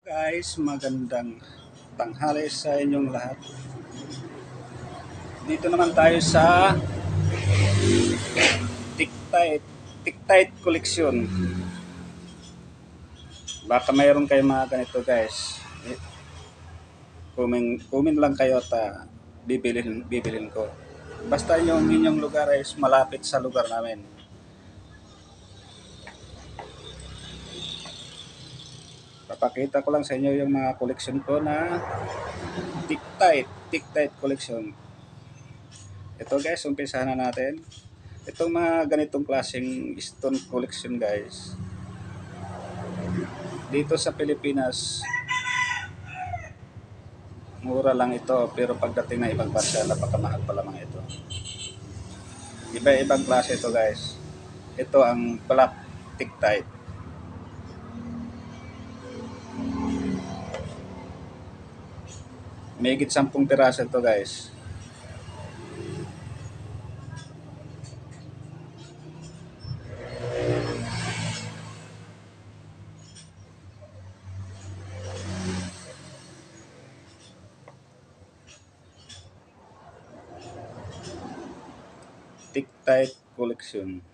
Guys, magandang tanghali sa inyong lahat. Dito naman tayo sa Tiktite, Tiktite Collection. Baka mayroon kayong mga ganito guys. Comment lang kayo at bibilin ko. Basta yung inyong lugar is malapit sa lugar namin. Papakita ko lang sa inyo yung mga collection ko na Tiktite Collection. Ito guys, umpisahan na natin. Itong mga ganitong klaseng stone collection guys, dito sa Pilipinas, mura lang ito, pero pagdating na ibang bansa, napakamahal pa lamang ito. Iba-ibang klase ito guys. Ito ang black Tiktite. May higit 10 piraso ito guys. Tiktite collection.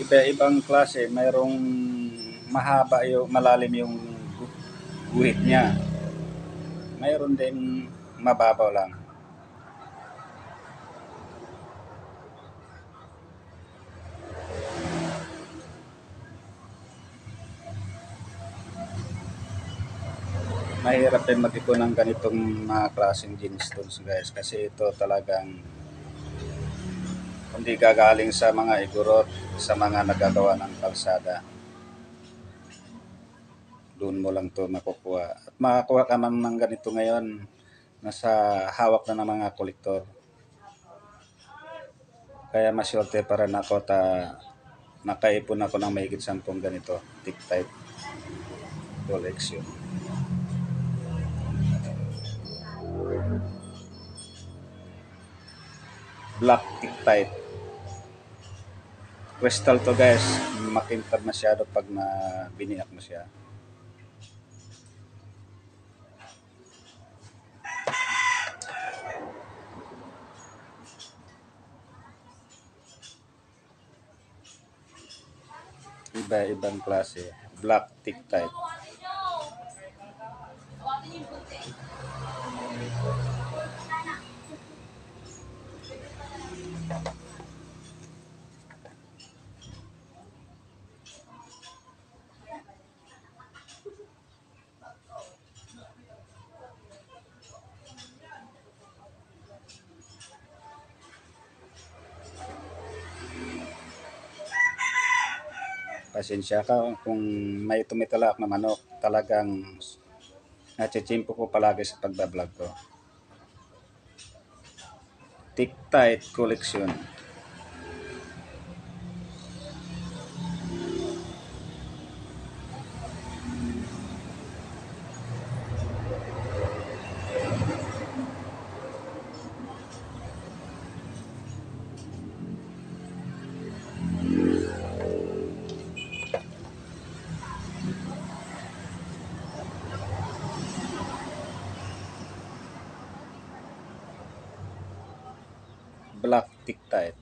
Iba-ibang klase, mayroong mahaba yung malalim yung guhit niya. Mayroon din mababaw lang. Mahirap din mag-ipon ng ganitong mga klaseng gemstones guys, kasi ito talagang hindi gagaling sa mga igorot, sa mga nagagawa ng kalsada. Doon mo lang to makukuha. At makakuha ka man ng ganito ngayon, nasa hawak na ng mga kolektor. Kaya maswerte para na ako nakaipon ako ng mahigit 10 ganito, Tiktite collection. Black Tiktite. Crystal to guys, makintab masyado pag biniyak mo siya. Iba-ibang klase. Black Tiktite. Pasensya ka kung may tumitalak na manok, talagang natsitsimpo ko palagi sa pagbablog ko. Tiktite collection. Black Tiktite.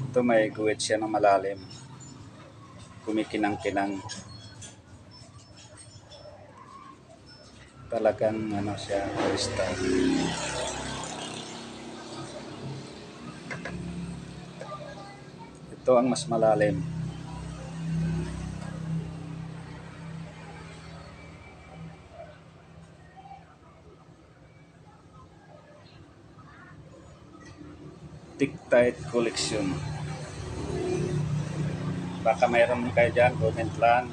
Ito may guhit siya ng malalim. Kumikinang-kinang. Talagang ano siya, crystal. Ito ang mas malalim. Tiktite collection. Baka mayroon kayo dyan, comment lang.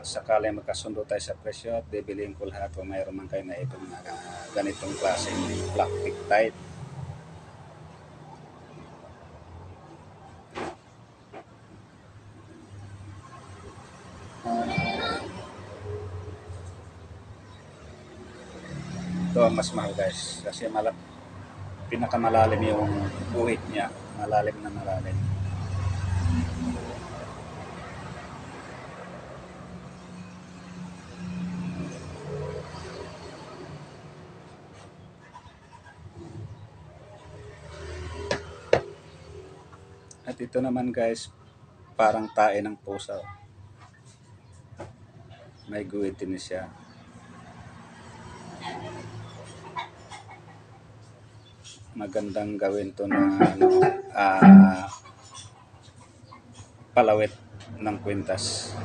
sakali magkasundo tayo sa presyo at bibiliin ko lahat kung mayroon man kayo na itong ganitong klaseng black pictite. Ito ang mas mahal guys kasi pinakamalalim yung guhit niya, malalim na malalim. At ito naman guys, parang tae ng pusa. May guhit din siya. Magandang gawin to na palawit ng kwintas.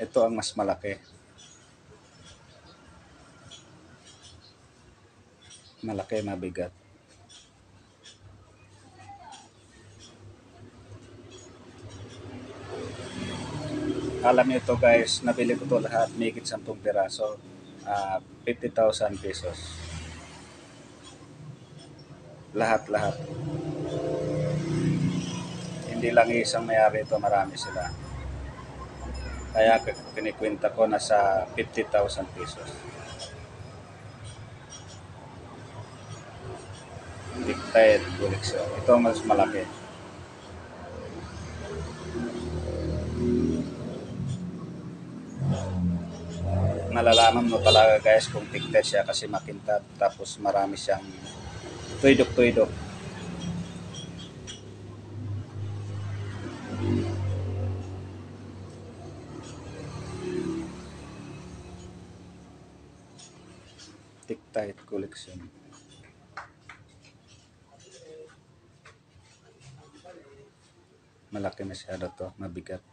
Ito ang mas malaki. Malaki, mabigat. Alam niyo ito guys, nabili ko to lahat, mahigit 10 piraso. 50,000 pesos. Lahat-lahat. Hindi lang isang may-ari ito, marami sila. Kaya kinikwenta ko nasa 50,000 pesos. Pictite collection. Ito ang mas malaki. Malalaman mo talaga guys kung pictite siya kasi makintab tapos marami siyang tuydok-tuydok. Pictite collection. Malaki masyado to, mabigat.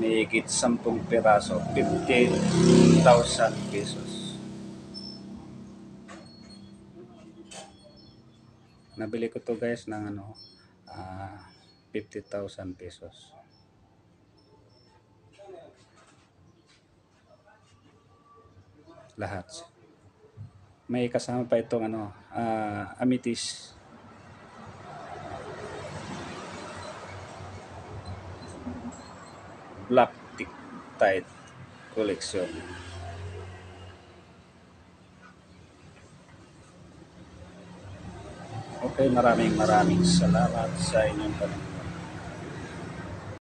May higit 10 piraso, 50,000 pesos. Nabili ko to guys ng 50,000 pesos. Lahat. May kasama pa itong amethyst. Black pictite collection. Okay, maraming salamat sa inyong panunod.